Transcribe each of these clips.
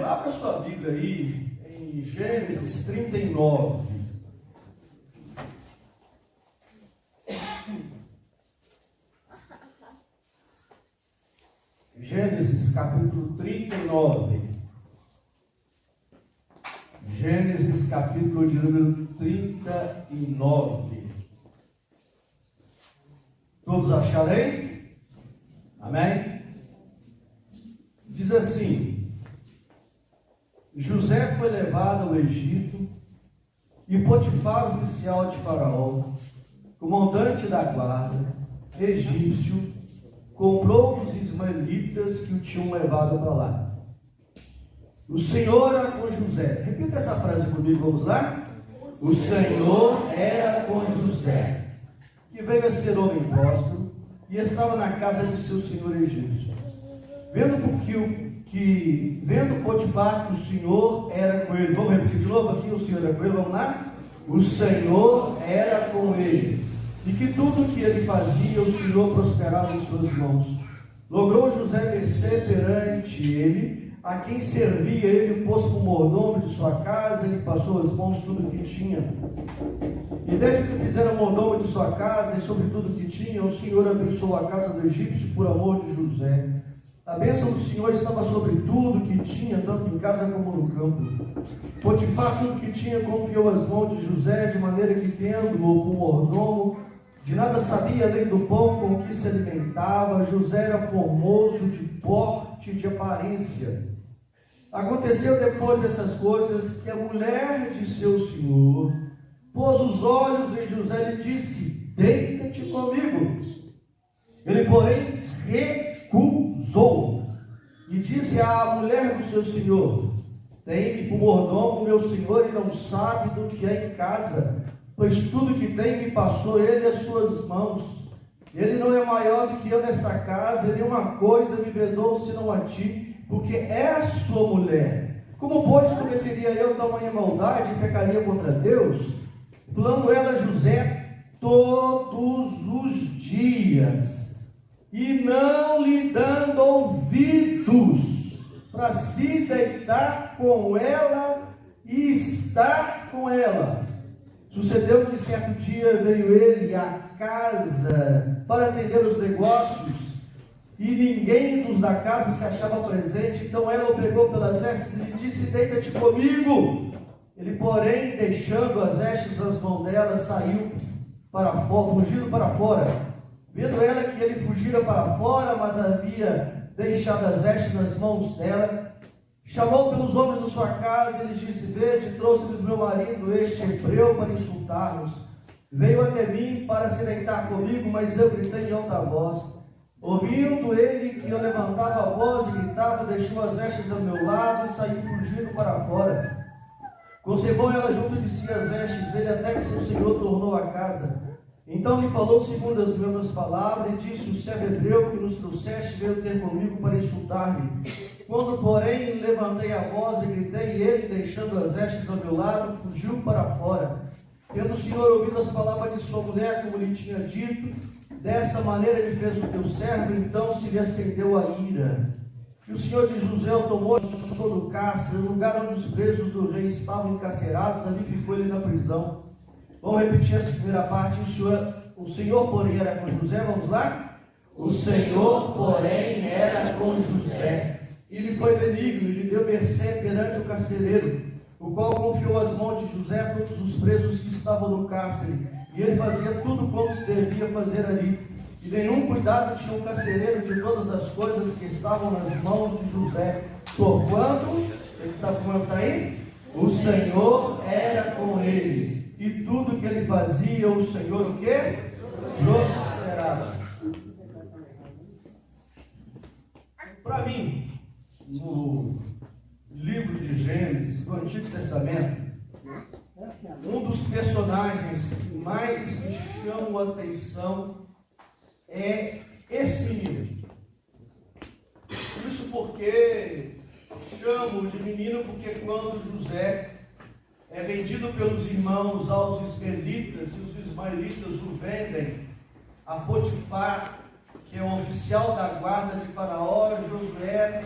Abra sua Bíblia aí em Gênesis 39. Gênesis capítulo 39. Gênesis capítulo de número 39. Todos acharem? Amém? Diz assim: José foi levado ao Egito, e Potifar, oficial de Faraó, comandante da guarda, egípcio, comprou os ismaelitas que o tinham levado para lá. O Senhor era com José. Repita essa frase comigo, vamos lá? O Senhor era com José, que veio a ser homem próspero, e estava na casa de seu senhor egípcio. Vendo Potifar que o Senhor era com ele. Vamos repetir de novo aqui: o Senhor era com ele, vamos lá? O Senhor era com ele, e que tudo que ele fazia, o Senhor prosperava em suas mãos. Logrou José mercê perante ele, a quem servia ele, pôs como mordomo de sua casa, ele passou as mãos tudo o que tinha. E desde que fizeram mordomo de sua casa e sobre tudo que tinha, o Senhor abençoou a casa do egípcio por amor de José. A bênção do Senhor estava sobre tudo que tinha, tanto em casa como no campo. Potifar tudo que tinha confiou às mãos de José, de maneira que, tendo-o por mordomo, de nada sabia além do pão com que se alimentava. José era formoso de porte e de aparência. Aconteceu depois dessas coisas que a mulher de seu senhor pôs os olhos em José e lhe disse: deita-te comigo. Ele, porém, recusou e disse à mulher do seu senhor: tem-me por mordomo meu senhor, e não sabe do que é em casa, pois tudo que tem me passou ele às suas mãos. Ele não é maior do que eu nesta casa, e nenhuma coisa me vedou senão a ti, porque é sua mulher. Como, pois, cometeria eu tamanha maldade e pecaria contra Deus? Falando ela a José todos os dias, e não lhe dando ouvidos, para se deitar com ela e estar com ela. Sucedeu que certo dia veio ele à casa para atender os negócios, e ninguém dos da casa se achava presente. Então ela o pegou pelas vestes e lhe disse: deita-te comigo. Ele, porém, deixando as vestes nas mãos dela, saiu para fora, fugindo para fora. Vendo ela que ele fugira para fora, mas havia deixado as vestes nas mãos dela, chamou pelos homens da sua casa e lhes disse: vede, trouxe-lhes meu marido, este hebreu, para insultar-nos. Veio até mim para se deitar comigo, mas eu gritei em alta voz. Ouvindo ele que eu levantava a voz e gritava, deixou as vestes ao meu lado e saiu fugindo para fora. Conservou ela junto de si as vestes dele, até que seu senhor tornou a casa. Então lhe falou segundo as mesmas palavras, e disse: o servo hebreu que nos trouxeste veio ter comigo para insultar-me. Quando, porém, levantei a voz e gritei, ele, deixando as vestes ao meu lado, fugiu para fora. Tendo o Senhor ouvido as palavras de sua mulher, como lhe tinha dito, desta maneira ele fez o teu servo, então se lhe acendeu a ira. E o Senhor de José o tomou do cárcere, no lugar onde os presos do rei estavam encarcerados, ali ficou ele na prisão. Vamos repetir essa primeira parte. O Senhor, porém, era com José. Vamos lá? O Senhor, porém, era com José, e lhe foi benigno, e lhe deu mercê perante o carcereiro, o qual confiou às mãos de José todos os presos que estavam no cárcere, e ele fazia tudo quanto se devia fazer ali. E nenhum cuidado tinha o carcereiro de todas as coisas que estavam nas mãos de José, porquanto, ele está aí? O Senhor era com ele, e tudo que ele fazia, o Senhor o quê? Prosperava. Para mim, no livro de Gênesis, no Antigo Testamento, um dos personagens que mais me chamam a atenção é esse menino. Isso porque chamo de menino, porque quando José é vendido pelos irmãos aos ismaelitas, e os ismaelitas o vendem a Potifar, que é o oficial da guarda de Faraó, Josué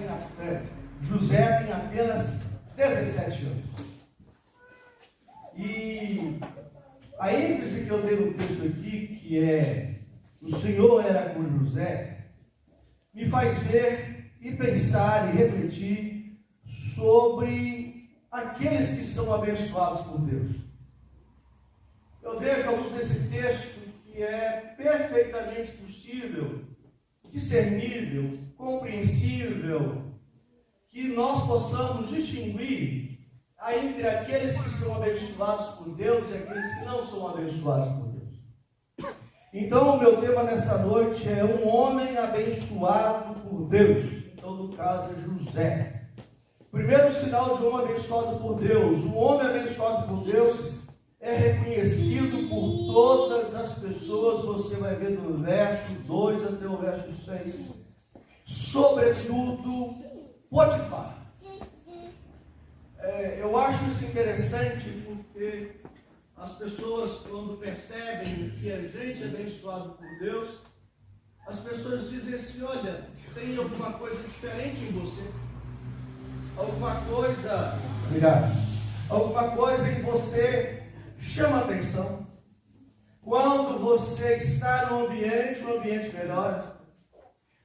José tem apenas 17 anos. E a ênfase que eu dei no texto aqui, que é o Senhor era com José, me faz ver e pensar e refletir sobre aqueles que são abençoados por Deus. Eu vejo à luz desse texto que é perfeitamente possível, discernível, compreensível, que nós possamos distinguir entre aqueles que são abençoados por Deus e aqueles que não são abençoados por Deus. Então, o meu tema nessa noite é um homem abençoado por Deus. Então, no caso, é José. Primeiro sinal de um homem abençoado por Deus. Um homem abençoado por Deus é reconhecido por todas as pessoas. Você vai ver do verso 2 até o verso 6. Sobretudo, Potifar. Eu acho isso interessante porque as pessoas, quando percebem que a gente é abençoado por Deus, as pessoas dizem assim: olha, tem alguma coisa diferente em você, alguma coisa, obrigado, alguma coisa em você chama atenção. Quando você está no ambiente, o ambiente melhora.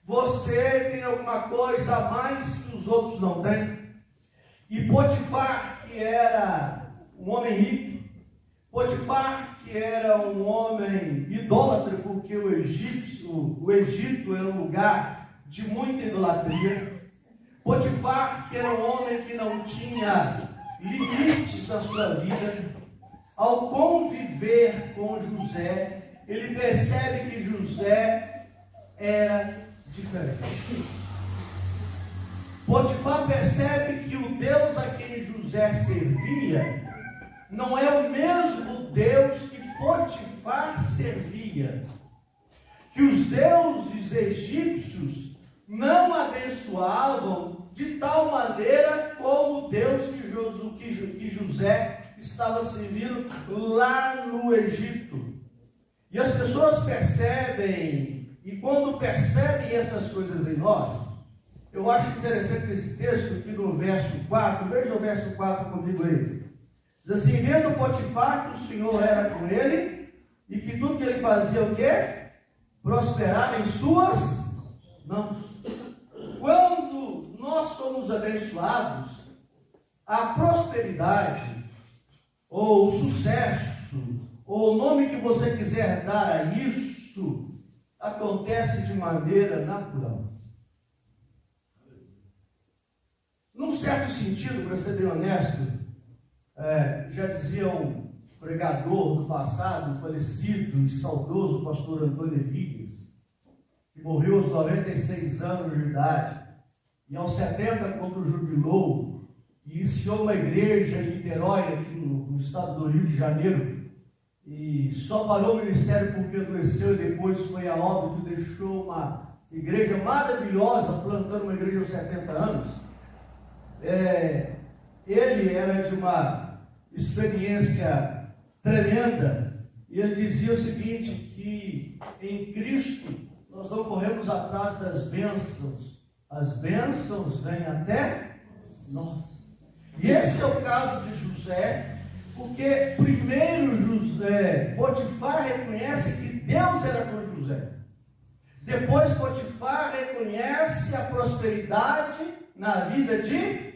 Você tem alguma coisa a mais que os outros não têm. E Potifar, que era um homem rico, Potifar, que era um homem idólatra, porque o Egito era um lugar de muita idolatria. Potifar, que era um homem que não tinha limites na sua vida, ao conviver com José, ele percebe que José era diferente. Potifar percebe que o Deus a quem José servia não é o mesmo Deus que Potifar servia. Que os deuses egípcios não abençoavam de tal maneira como o Deus que José estava servindo lá no Egito. E as pessoas percebem, e quando percebem essas coisas em nós, eu acho interessante esse texto aqui no verso 4, veja o verso 4 comigo aí. Diz assim: vendo Potifar que o Senhor era com ele, e que tudo que ele fazia o quê? Prosperava em suas mãos. Quando nós somos abençoados, a prosperidade, ou o sucesso, ou o nome que você quiser dar a isso, acontece de maneira natural. Num certo sentido, para ser bem honesto, já dizia um pregador do passado, falecido e saudoso pastor Antônio Henriques, que morreu aos 96 anos de idade, e aos 70, quando jubilou, iniciou uma igreja em Niterói, aqui no estado do Rio de Janeiro, e só parou o ministério porque adoeceu e depois foi a óbito, deixou uma igreja maravilhosa, plantando uma igreja aos 70 anos. Ele era de uma experiência tremenda, e ele dizia o seguinte, que em Cristo nós não corremos atrás das bênçãos, as bênçãos vêm até nós. E esse é o caso de José, porque primeiro Potifar reconhece que Deus era com José. Depois Potifar reconhece a prosperidade na vida de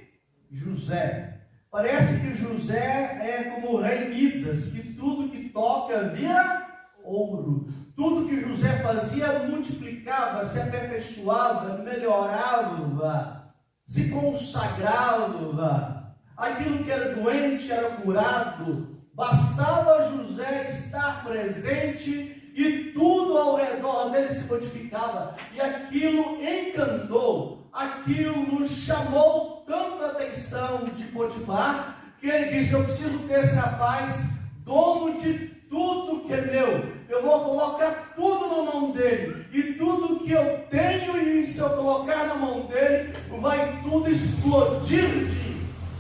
José. Parece que José é como o rei Midas, que tudo que toca vira ouro. Tudo que José fazia multiplicava, se aperfeiçoava, melhorava, se consagrava. Aquilo que era doente era curado. Bastava José estar presente e tudo ao redor dele se modificava. E aquilo encantou, aquilo chamou tanta atenção de Potifar, que ele disse: eu preciso ter esse rapaz dono de tudo que é meu. Eu vou colocar tudo na mão dele, e tudo que eu tenho, e se eu colocar na mão dele, vai tudo explodir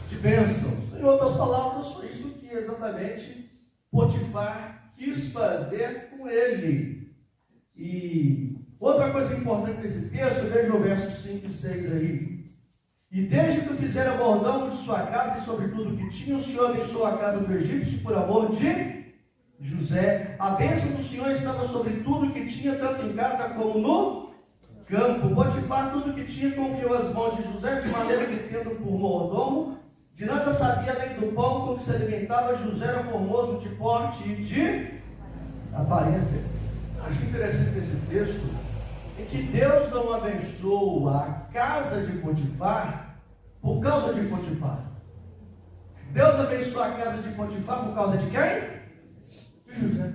de bênçãos. Em outras palavras, foi isso que exatamente Potifar quis fazer com ele. E outra coisa importante nesse texto, veja o verso 5 e 6 aí. E desde que o fizera bordão de sua casa e sobre tudo que tinha, o Senhor abençoou a casa do egípcio por amor de José. A bênção do Senhor estava sobre tudo que tinha, tanto em casa como no campo. Potifar tudo que tinha confiou às mãos de José, de maneira que, tendo por mordomo, de nada sabia além do pão com que se alimentava. José era formoso de porte e de aparência. Acho interessante esse texto é que Deus não abençoa a casa de Potifar por causa de Potifar. Deus abençoa a casa de Potifar por causa de quem? De José.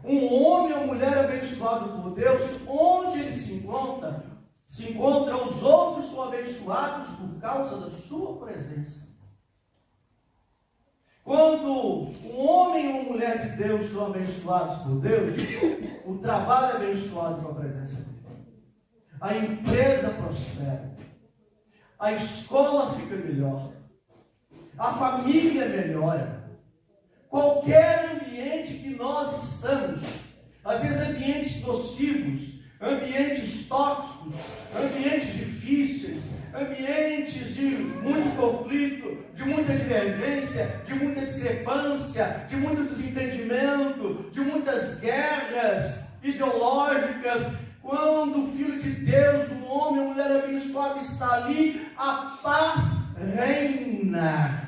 Um homem ou mulher abençoado por Deus, onde ele se encontra, os outros são abençoados por causa da sua presença. Quando um homem ou mulher de Deus são abençoados por Deus, o trabalho é abençoado com a presença dele. A empresa prospera. A escola fica melhor. A família melhora. Qualquer ambiente que nós estamos, às vezes ambientes nocivos, ambientes tóxicos, ambientes difíceis, ambientes de muito conflito, de muita divergência, de muita discrepância, de muito desentendimento, de muitas guerras ideológicas. Quando o Filho de Deus, um homem ou mulher abençoado está ali, a paz reina.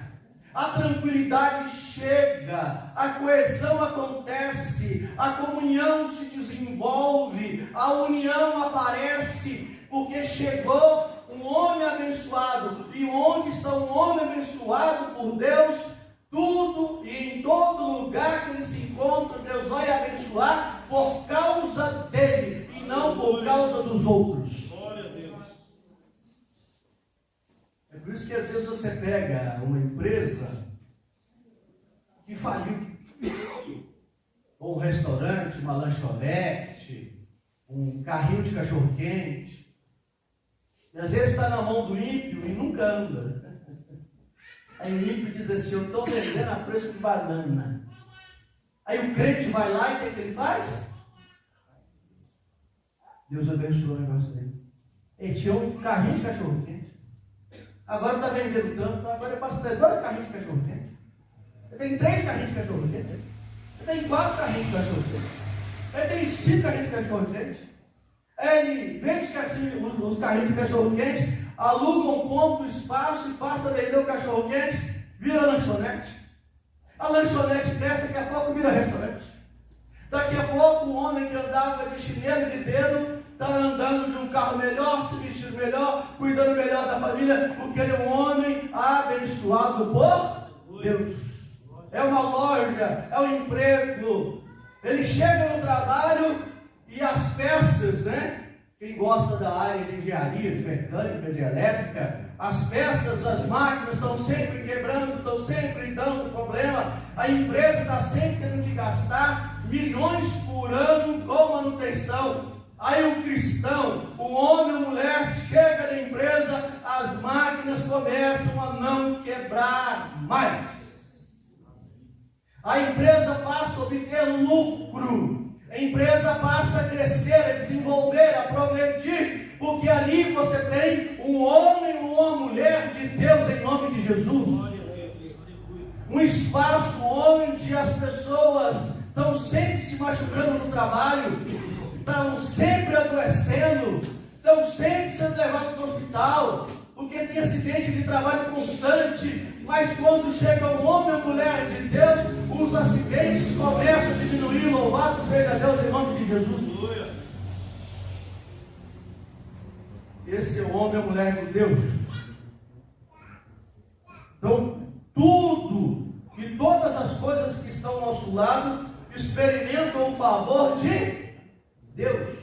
A tranquilidade chega, a coesão acontece, a comunhão se desenvolve, a união aparece, porque chegou um homem abençoado, e onde está um homem abençoado por Deus, tudo e em todo lugar que ele se encontra, Deus vai abençoar por causa dele, e não por causa dos outros. Por isso que às vezes você pega uma empresa que faliu, ou um restaurante, uma lanchonete, um carrinho de cachorro-quente, e às vezes está na mão do ímpio e nunca anda. Aí o ímpio diz assim: eu estou vendendo a preço de banana. Aí o crente vai lá e o que ele faz? Deus abençoa o negócio dele. Ele tinha um carrinho de cachorro-quente. Agora está vendendo tanto, agora eu passo 2 carrinhos de cachorro-quente. Eu tenho 3 carrinhos de cachorro-quente. Eu tenho 4 carrinhos de cachorro-quente. Eu tenho 5 carrinhos de cachorro-quente. Ele vende os carrinhos de cachorro-quente, aluga um ponto do espaço e passa a vender o cachorro-quente, vira lanchonete. A lanchonete cresce, daqui a pouco vira restaurante. Daqui a pouco o homem que andava de chinelo e de dedo está andando de um carro melhor, se vestindo melhor, cuidando melhor da família, porque ele é um homem abençoado por Deus. É uma loja, é um emprego. Ele chega no trabalho e as peças, né? Quem gosta da área de engenharia, de mecânica, de elétrica, as peças, as máquinas estão sempre quebrando, estão sempre dando problema. A empresa está sempre tendo que gastar milhões por ano com manutenção. Aí o cristão, o homem ou mulher, chega na empresa, as máquinas começam a não quebrar mais. A empresa passa a obter lucro. A empresa passa a crescer, a desenvolver, a progredir, porque ali você tem um homem ou uma mulher de Deus em nome de Jesus. Um espaço onde as pessoas estão sempre se machucando no trabalho, estão sempre adoecendo, estão sempre sendo levados para o hospital, porque tem acidente de trabalho constante. Mas quando chega um homem ou mulher de Deus, os acidentes começam a diminuir. Louvado seja Deus em nome de Jesus. Esse é o homem ou mulher de Deus. Então, tudo e todas as coisas que estão ao nosso lado experimentam o favor de Deus.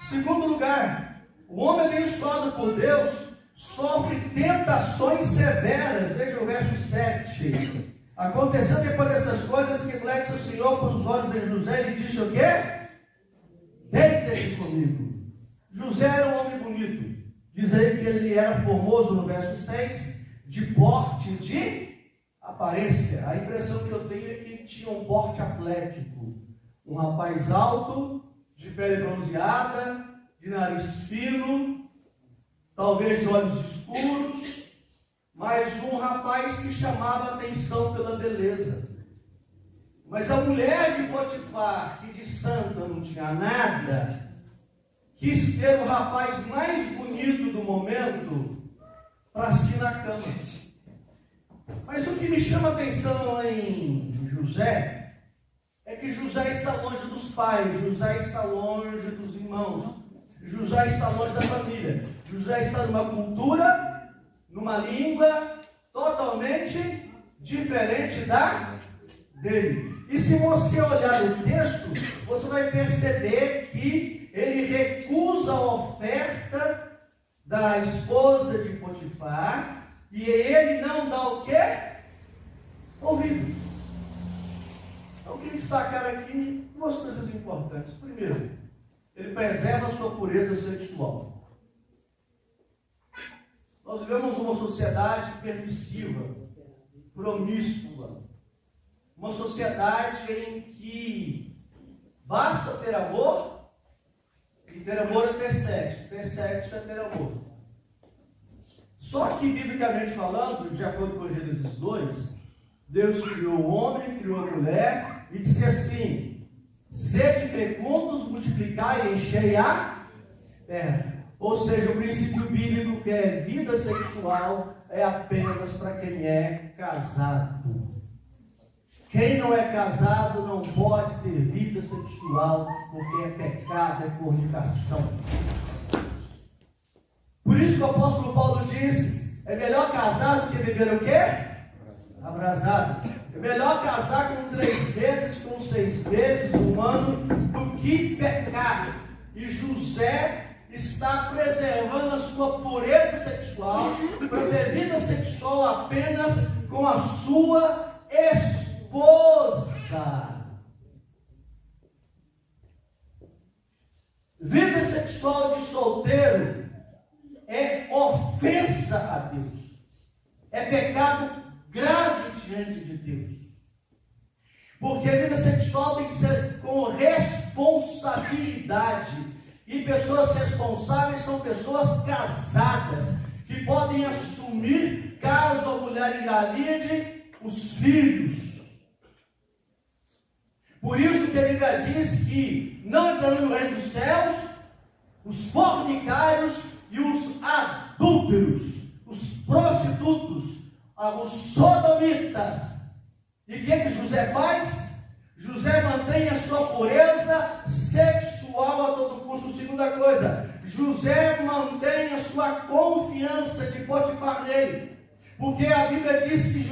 Segundo lugar, o homem abençoado por Deus sofre tentações severas. Veja o verso 7. Aconteceu depois dessas coisas que reflete o Senhor com os olhos em José, ele disse o quê? Deita-te comigo. José era um homem bonito. Diz aí que ele era formoso no verso 6, de porte, de aparência. A impressão que eu tenho é que tinha um porte atlético. Um rapaz alto, de pele bronzeada, de nariz fino, talvez de olhos escuros, mas um rapaz que chamava a atenção pela beleza. Mas a mulher de Potifar, que de santa não tinha nada, quis ter o rapaz mais bonito do momento para si na cama. Mas o que me chama a atenção em José é que José está longe dos pais, José está longe dos irmãos, José está longe da família, José está numa cultura, numa língua totalmente diferente da dele. E se você olhar o texto, você vai perceber que ele recusa a oferta da esposa de Potifar e ele não dá o quê? Ouvidos. Então, eu queria destacar aqui duas coisas importantes. Primeiro, ele preserva a sua pureza sexual. Nós vivemos uma sociedade permissiva, promíscua, uma sociedade em que basta ter amor, e ter amor é ter sexo é ter amor. Só que, biblicamente falando, de acordo com Gênesis 2, Deus criou o homem, criou a mulher, e disse assim: sede fecundos, multiplicai e enchei a terra. Ou seja, o princípio bíblico que é vida sexual é apenas para quem é casado. Quem não é casado não pode ter vida sexual, porque é pecado, é fornicação. Por isso que o apóstolo Paulo diz: é melhor casar do que viver o quê? Abrasado. É melhor casar com 3 meses, com 6 meses, um ano, do que pecar. E José está preservando a sua pureza sexual para ter vida sexual apenas com a sua esposa. Vida sexual de solteiro é ofensa a Deus, é pecado grave diante de Deus, porque a vida sexual tem que ser com responsabilidade, e pessoas responsáveis são pessoas casadas, que podem assumir, caso a mulher engravide, os filhos. Por isso que a Bíblia diz que não entrarão no reino dos céus os fornicários e os adúlteros, os prostitutos, os sodomitas. E o que José faz? José mantém a sua pureza sexual a todo custo. Segunda coisa, José mantém a sua confiança de Potifar nele, porque a Bíblia diz que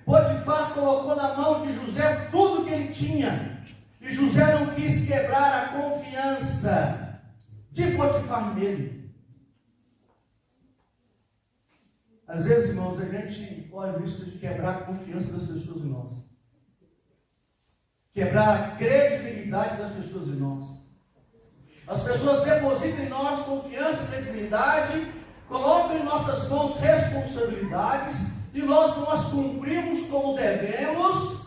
Potifar colocou na mão de José tudo que ele tinha, e José não quis quebrar a confiança de Potifar nele. Às vezes, irmãos, a gente corre o risco de quebrar a confiança das pessoas em nós, quebrar a credibilidade das pessoas em nós. As pessoas depositam em nós confiança e credibilidade, colocam em nossas mãos responsabilidades, e nós não as cumprimos como devemos,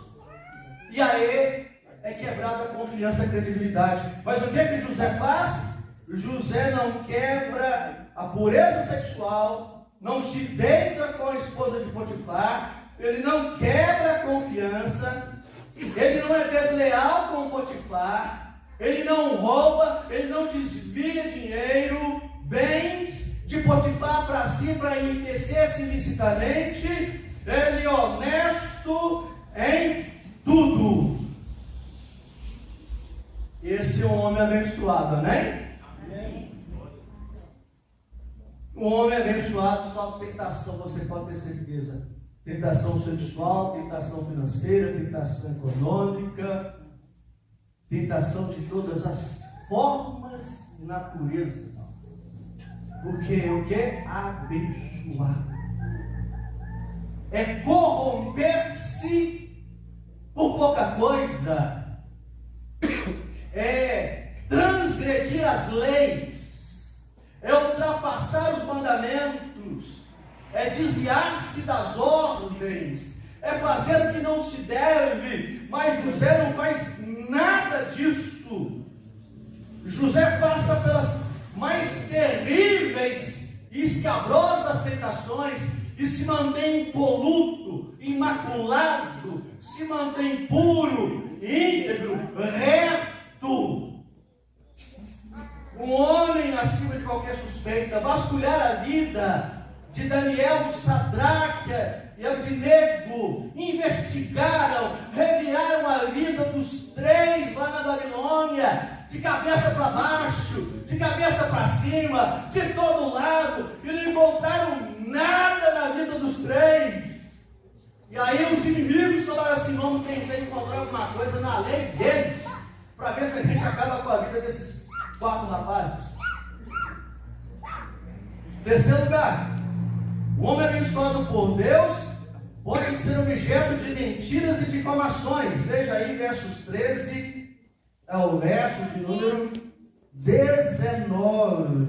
e aí é quebrada a confiança e a credibilidade. Mas o que José faz? José não quebra a pureza sexual, não se deita com a esposa de Potifar, ele não quebra a confiança, ele não é desleal com Potifar, ele não rouba, ele não desvia dinheiro, bens de Potifar para si, para enriquecer-se ilicitamente. Ele é honesto em tudo. Esse é um homem abençoado, amém? Amém. Um homem abençoado sofre tentação, você pode ter certeza. Tentação sexual, tentação financeira, tentação econômica, tentação de todas as formas e naturezas. Porque o que é abençoado é corromper-se por pouca coisa, é transgredir as leis, é ultrapassar os mandamentos, é desviar-se das ordens, é fazer o que não se deve. Mas José não faz nada disso. José passa pelas mais terríveis e escabrosas tentações, e se mantém impoluto, imaculado, se mantém puro, íntegro, reto. Um homem acima de qualquer suspeita. Vasculhar a vida de Daniel, Sadraque e Abdinego, investigaram, reviraram a vida dos três lá na Babilônia, de cabeça para baixo, de cabeça para cima, de todo lado, e não encontraram nada na vida dos três. E aí os inimigos falaram assim: vamos tentar encontrar alguma coisa na lei deles, para ver se a gente acaba com a vida desses 4 rapazes. Terceiro lugar, o homem abençoado por Deus pode ser objeto de mentiras e difamações. Veja aí versos 13 ao verso de número 19.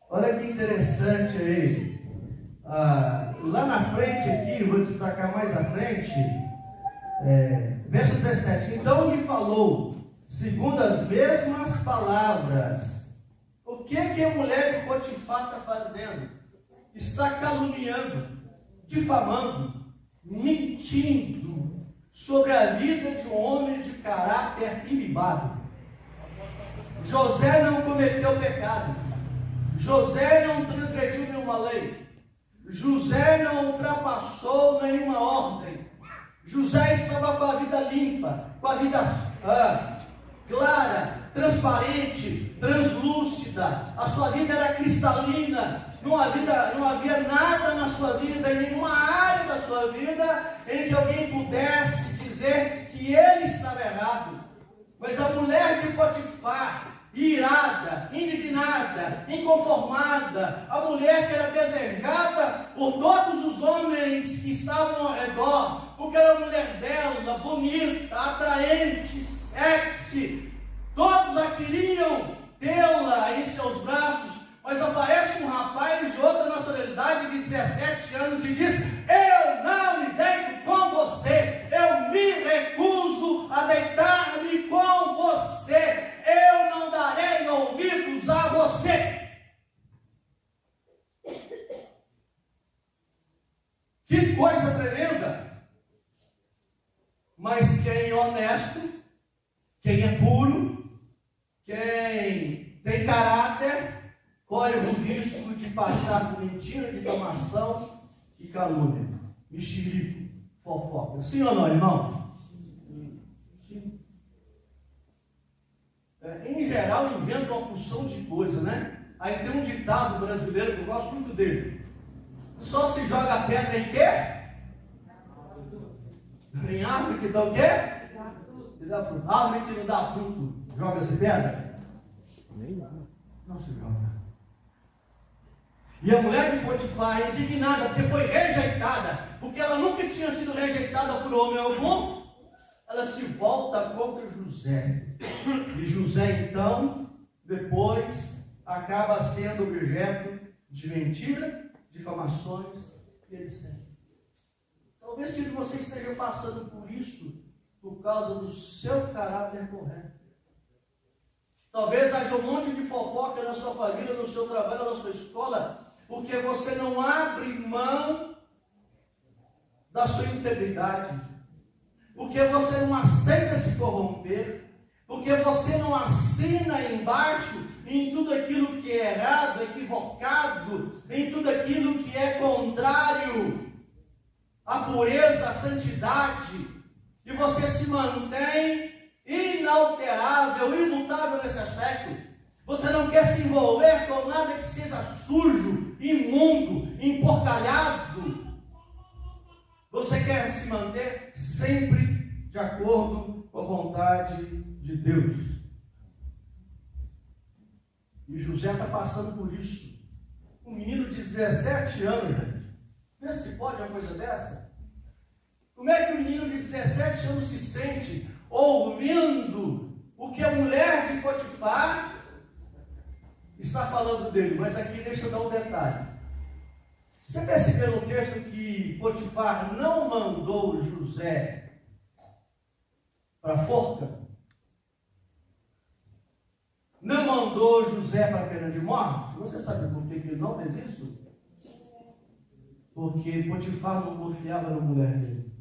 Olha que interessante aí. Lá na frente aqui, vou destacar mais à frente, verso 17. Então lhe falou, segundo as mesmas palavras. O que a mulher de Potifar está fazendo? Está caluniando, difamando, mentindo sobre a vida de um homem de caráter ilibado. José não cometeu pecado. José não transgrediu nenhuma lei. José não ultrapassou nenhuma ordem. José estava com a vida limpa, com a vida clara, transparente, translúcida. A sua vida era cristalina. Não havia nada na sua vida, em nenhuma área da sua vida, em que alguém pudesse dizer que ele estava errado. Mas a mulher de Potifar, irada, indignada, inconformada, a mulher que era desejada por todos os homens que estavam ao redor, porque era a mulher bela, bonita, atraente, sexy, todos a queriam tê-la em seus braços, mas aparece um rapaz de outra nacionalidade de 17 anos e diz: eu não me deito com você, eu me recuso a deitar-me com você, eu não darei ouvidos a você. Que coisa tremenda! Mas quem é honesto, quem é puro, quem tem caráter, corre o risco de passar por mentira, difamação e calúnia, mexerico, fofoca. Sim ou não, irmãos? Sim. Em geral, inventam uma porção de coisa, né? Aí tem um ditado brasileiro que eu gosto muito dele: só se joga pedra em quê? Em árvore que dá o quê? Árvore que não dá fruto, joga-se pedra? Não se joga. E a mulher de Potifar, indignada, porque foi rejeitada, porque ela nunca tinha sido rejeitada por homem algum, ela se volta contra José. E José, então, depois, acaba sendo objeto de mentira, difamações e etc. Talvez que você esteja passando por isso por causa do seu caráter correto. Talvez haja um monte de fofoca na sua família, no seu trabalho, na sua escola, porque você não abre mão da sua integridade, porque você não aceita se corromper, porque você não assina embaixo em tudo aquilo que é errado, equivocado, em tudo aquilo que é contrário à pureza, à santidade, e você se mantém inalterável, imutável nesse aspecto. Você não quer se envolver com nada que seja sujo, imundo, emporcalhado. Você quer se manter sempre de acordo com a vontade de Deus. E José está passando por isso. Um menino de 17 anos, gente. Vê se pode uma coisa dessa. Como é que um menino de 17 anos se sente ouvindo o que a mulher de Potifar está falando dele? Mas aqui deixa eu dar um detalhe. Você percebeu no texto que Potifar não mandou José para a forca? não mandou José para a pena de morte? Você sabe por que ele não fez isso? Porque Potifar não confiava na mulher dele.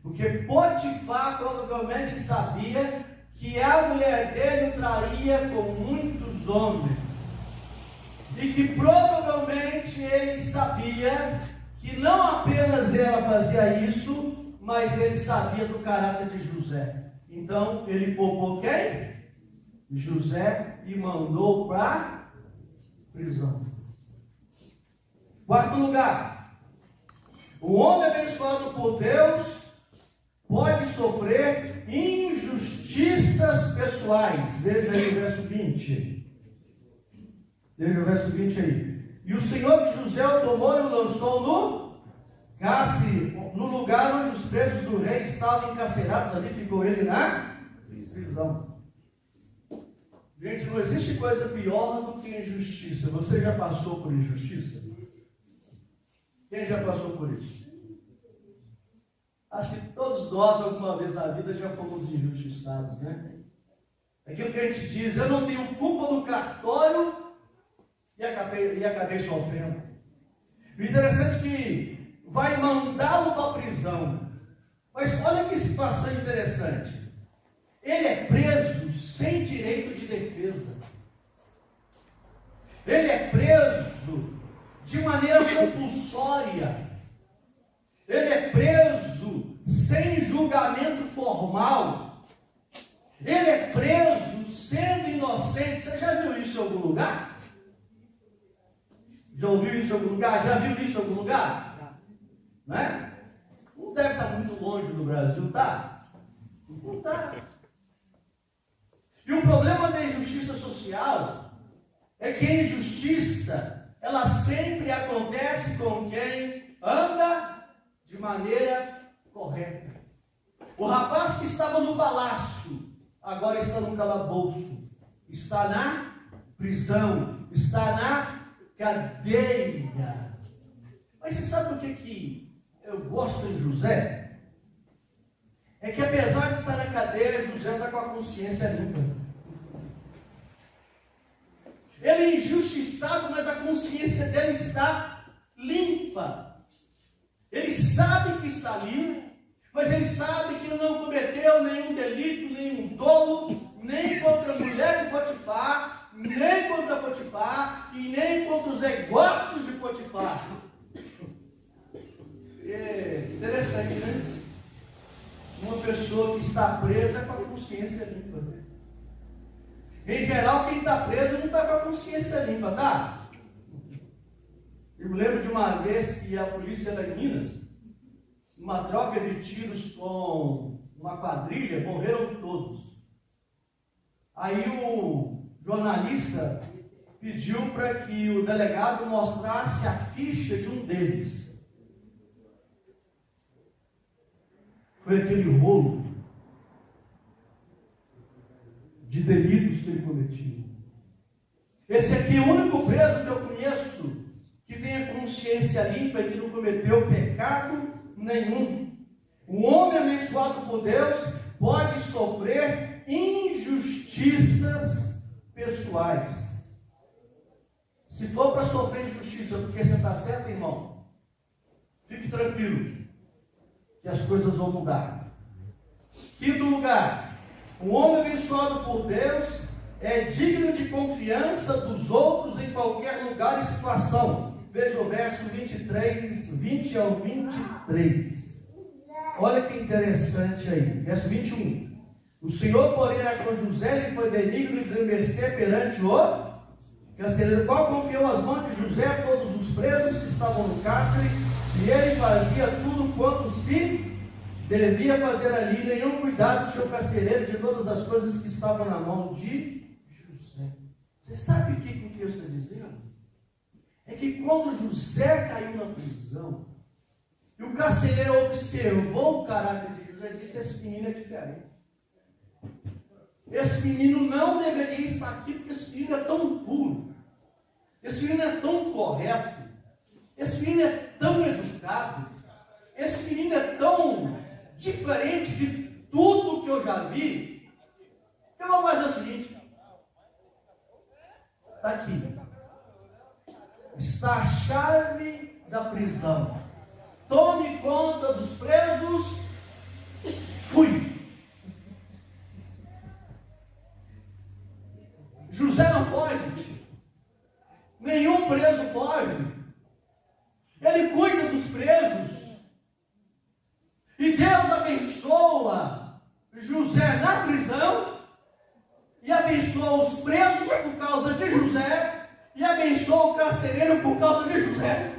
Porque Potifar provavelmente sabia que a mulher dele o traía com muitos homens. E que provavelmente ele sabia que não apenas ela fazia isso, mas ele sabia do caráter de José. Então ele poupou quem? José, e mandou para a prisão. Quarto lugar, o homem abençoado por Deus pode sofrer injustiças pessoais. Veja aí o verso 20. Veja o verso 20 aí. E o Senhor de José o tomou e o lançou no cárcere, no lugar onde os presos do rei estavam encarcerados. Ali ficou ele na prisão. Gente, não existe coisa pior do que injustiça. Você já passou por injustiça? Quem já passou por isso? Acho que todos nós, alguma vez na vida, já fomos injustiçados, né? Aquilo que a gente diz, eu não tenho culpa no cartório e acabei sofrendo. O interessante é que vai mandá-lo para a prisão. Mas olha que situação interessante. Ele é preso sem direito de defesa. Ele é preso de maneira compulsória. Ele é preso sem julgamento formal. Ele é preso sendo inocente. Você já viu isso em algum lugar? Já ouviu isso em algum lugar? Já viu isso em algum lugar? Não é? Não deve estar muito longe do Brasil, tá? Não está. E o problema da injustiça social é que a injustiça, ela sempre acontece com quem anda de maneira correta. O rapaz que estava no palácio, agora está no calabouço, está na prisão, está na cadeia. Mas você sabe o que eu gosto de José? É que apesar de estar na cadeia, José está com a consciência limpa. Ele é injustiçado, mas a consciência dele está limpa. Ele sabe que está limpo, mas ele sabe que não cometeu nenhum delito, nenhum dolo, nem contra a mulher de Potifar, nem contra Potifar e nem contra os negócios de Potifar. É interessante, né? Uma pessoa que está presa com a consciência limpa. Em geral, quem está preso não está com a consciência limpa, tá? Eu me lembro de uma vez que a polícia lá em Minas, numa troca de tiros com uma quadrilha, morreram todos. Aí o jornalista pediu para que o delegado mostrasse a ficha de um deles. Foi aquele rolo de delitos que ele cometia. Esse aqui é o único preso que eu conheço que tem a consciência limpa e que não cometeu pecado nenhum. O homem abençoado por Deus pode sofrer injustiças pessoais. Se for para sofrer injustiça porque você está certo, irmão, fique tranquilo, que as coisas vão mudar. Quinto lugar, o homem abençoado por Deus é digno de confiança dos outros em qualquer lugar e situação. Veja o verso 23, 20 ao 23. Olha que interessante aí. Verso 21. O Senhor, porém, era com José, ele foi benigno e de mercê perante o carcereiro, qual confiou as mãos de José a todos os presos que estavam no cárcere, e ele fazia tudo quanto se devia fazer ali, nenhum cuidado tinha o carcereiro de todas as coisas que estavam na mão de José. Você sabe o que o texto está dizendo? É que quando José caiu na prisão, e o carcereiro observou o caráter de José, disse: esse menino é diferente. Esse menino não deveria estar aqui, porque esse menino é tão puro, esse menino é tão correto, esse menino é tão educado, esse menino é tão diferente de tudo que eu já vi, que eu vou fazer o seguinte: está aqui. Está a chave da prisão. Tome conta dos presos. Fui. José não foge. Nenhum preso foge. Ele cuida dos presos. E Deus abençoa José na prisão. E abençoa os presos por causa de José. E abençoa o carcereiro por causa de José.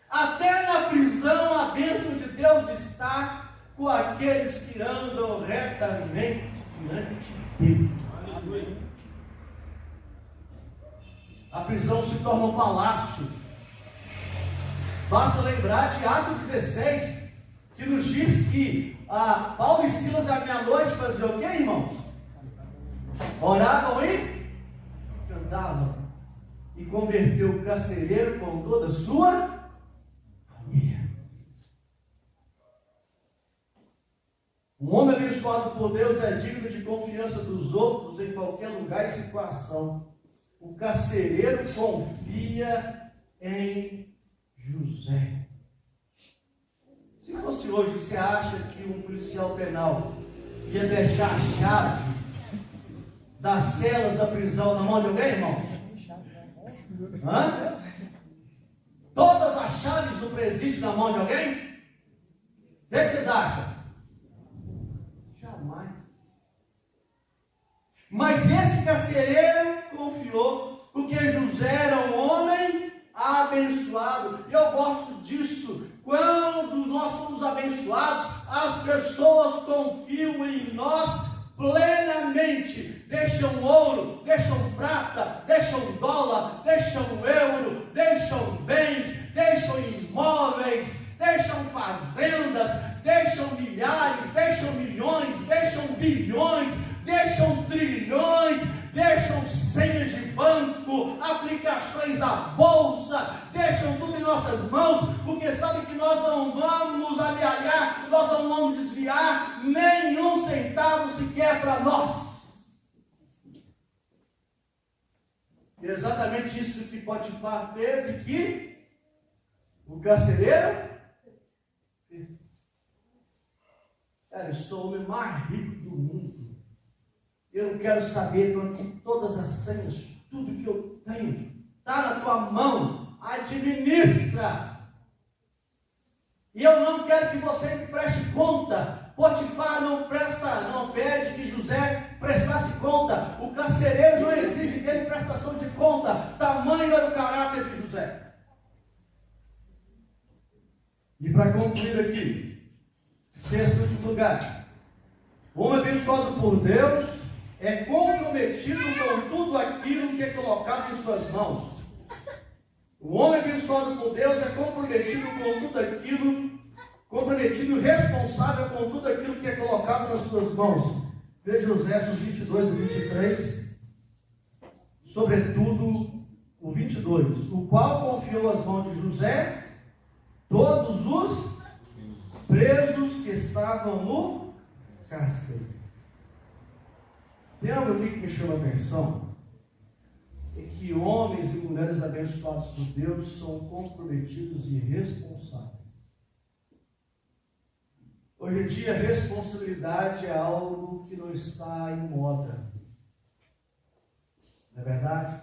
Até na prisão a bênção de Deus está com aqueles que andam retamente diante dele. A prisão se torna um palácio. Basta lembrar de Atos 16, que nos diz que Paulo e Silas à meia-noite faziam o que, irmãos? Oravam e cantavam. E converteu o carcereiro com toda a sua família. Um homem abençoado por Deus é digno de confiança dos outros em qualquer lugar e situação. O carcereiro confia em José. Se fosse hoje, você acha que um policial penal ia deixar a chave das celas da prisão na mão de alguém, irmão? Hã? Todas as chaves do presídio na mão de alguém? O que vocês acham? Jamais. Mas esse carcereiro confiou, porque José era um homem abençoado. E eu gosto disso. Quando nós somos abençoados, as pessoas confiam em nós plenamente. Deixam ouro, deixam prata, deixam dólar, deixam euro, deixam bens, deixam imóveis, deixam fazendas, deixam milhares, deixam milhões, deixam bilhões, deixam trilhões, deixam senhas de banco, aplicações da bolsa, deixam tudo em nossas mãos, porque sabem que nós não vamos amealhar, nós não vamos desviar nenhum centavo sequer para nós. E exatamente isso que Potifar fez e que o carcereiro fez. Cara, eu sou o homem mais rico do mundo. Eu não quero saber, estou aqui todas as senhas, tudo que eu tenho, está na tua mão, administra. E eu não quero que você me preste conta. Potifar não pede que José prestasse conta. O carcereiro não exige dele prestação de conta. Tamanho era o caráter de José. E para concluir aqui, sexto e último lugar, o homem abençoado por Deus é comprometido com tudo aquilo que é colocado em suas mãos. O homem abençoado por Deus é comprometido com tudo aquilo, comprometido e responsável com tudo aquilo que é colocado nas suas mãos. Veja os versos 22 e 23, sobretudo o 22, o qual confiou às mãos de José todos os presos que estavam no cárcere. Tem algo aqui que me chama a atenção, é que homens e mulheres abençoados por Deus são comprometidos e responsáveis. Hoje em dia, responsabilidade é algo que não está em moda. Não é verdade?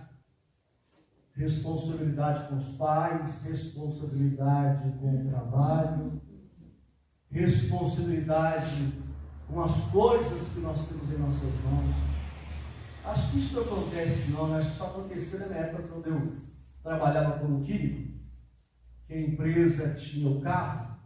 Responsabilidade com os pais, responsabilidade com o trabalho, responsabilidade com as coisas que nós temos em nossas mãos. Acho que isso não acontece não, acho que só aconteceu na minha época quando eu trabalhava como químico, que a empresa tinha o carro,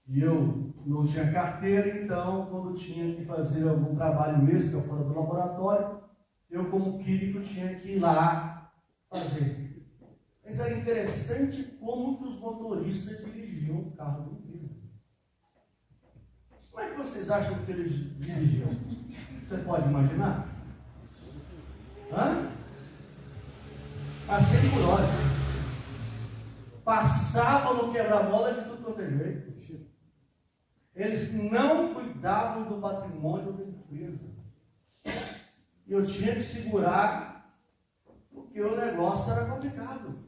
e eu não tinha carteira, então quando tinha que fazer algum trabalho extra fora do laboratório, eu como químico tinha que ir lá fazer. Mas era interessante como que os motoristas dirigiam o carro da empresa. Como é que vocês acham que eles dirigiam? Você pode imaginar? A 100 por hora. Passavam no quebra-mola de tudo quanto é jeito. Eles não cuidavam do patrimônio da empresa. E eu tinha que segurar, porque o negócio era complicado.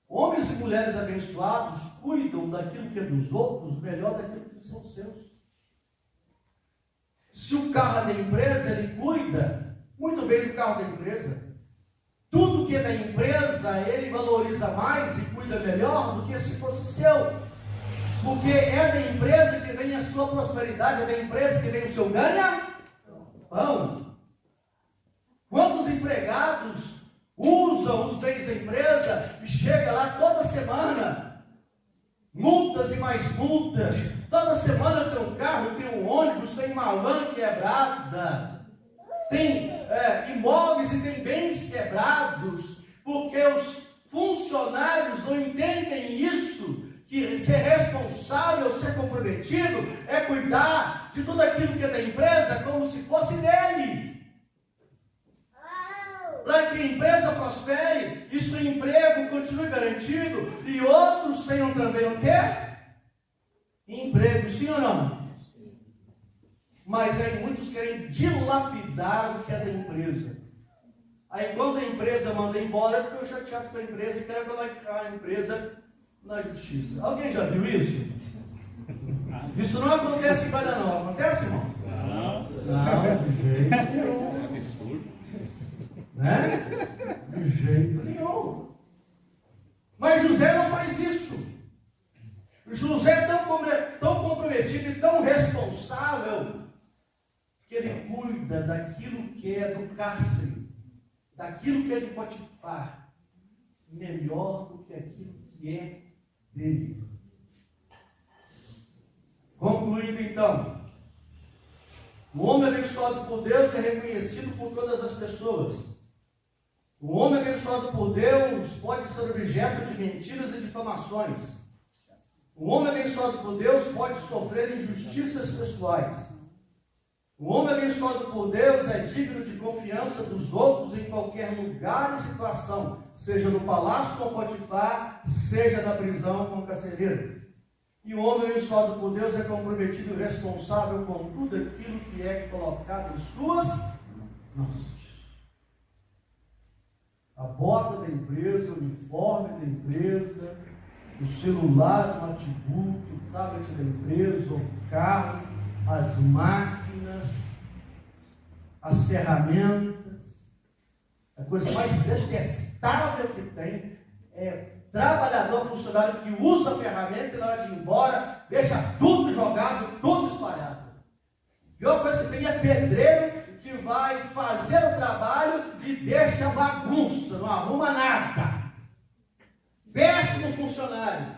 Homens e mulheres abençoados cuidam daquilo que é dos outros melhor daquilo que são seus. Se o carro é da empresa, ele cuida muito bem do carro da empresa. Tudo que é da empresa, ele valoriza mais e cuida melhor do que se fosse seu. Porque é da empresa que vem a sua prosperidade, é da empresa que vem o seu ganha-pão. Quantos empregados usam os bens da empresa e chega lá toda semana, multas e mais multas, toda semana tem um carro, tem um ônibus, tem uma van quebrada, tem imóveis e tem bens quebrados, porque os funcionários não entendem isso, que ser responsável, ser comprometido, é cuidar de tudo aquilo que é da empresa como se fosse dele. Para que a empresa prospere, e seu emprego continue garantido, e outros tenham também o quê? Emprego, sim ou não? Mas aí muitos querem dilapidar o que é da empresa. Aí quando a empresa manda embora, ficam chateados com a empresa e querem colocar a empresa na justiça. Alguém já viu isso? Isso não acontece em Bahia, não. Acontece, irmão? Não, de jeito nenhum. É absurdo. Né? De jeito nenhum. Mas José não faz isso. José é tão comprometido e tão responsável que ele cuida daquilo que é do cárcere, daquilo que é de Potifar, melhor do que aquilo que é dele. Concluindo então, o homem abençoado por Deus é reconhecido por todas as pessoas. O homem abençoado por Deus pode ser objeto de mentiras e difamações. O homem abençoado por Deus pode sofrer injustiças pessoais. O homem abençoado por Deus é digno de confiança dos outros em qualquer lugar e situação, seja no palácio com Potifar, seja na prisão com o carcereiro. E o homem abençoado por Deus é comprometido e responsável com tudo aquilo que é colocado em suas mãos. A bota da empresa, o uniforme da empresa, o celular, o notebook, o tablet da empresa, o carro, as máquinas, as ferramentas. A coisa mais detestável que tem é trabalhador, funcionário que usa a ferramenta e na hora de ir embora, deixa tudo jogado, tudo espalhado. A pior coisa que tem é pedreiro que vai fazer o trabalho e deixa bagunça, não arruma nada. Péssimo funcionário.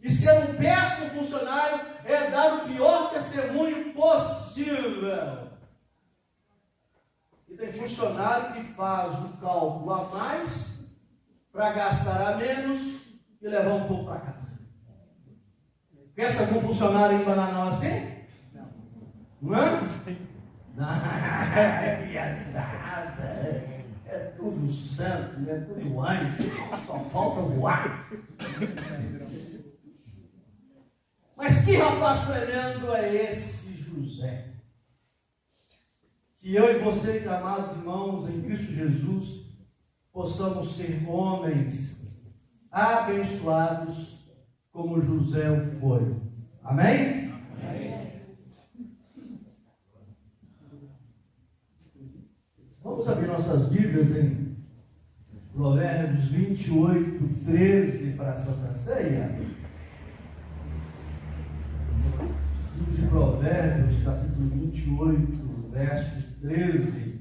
E ser um péssimo funcionário é dar o pior testemunho possível. E tem funcionário que faz o cálculo a mais para gastar a menos e levar um pouco para casa. Conhece algum funcionário em Bananal assim? Não é? Não, é piazada, é tudo santo, é tudo anjo, só falta voar. Mas que rapaz tremendo é esse José? Que eu e você, amados irmãos, em Cristo Jesus, possamos ser homens abençoados como José o foi. Amém? Amém. Vamos abrir nossas Bíblias em Provérbios 28, 13 para a Santa Ceia. Livro de Provérbios, capítulo 28, versos 13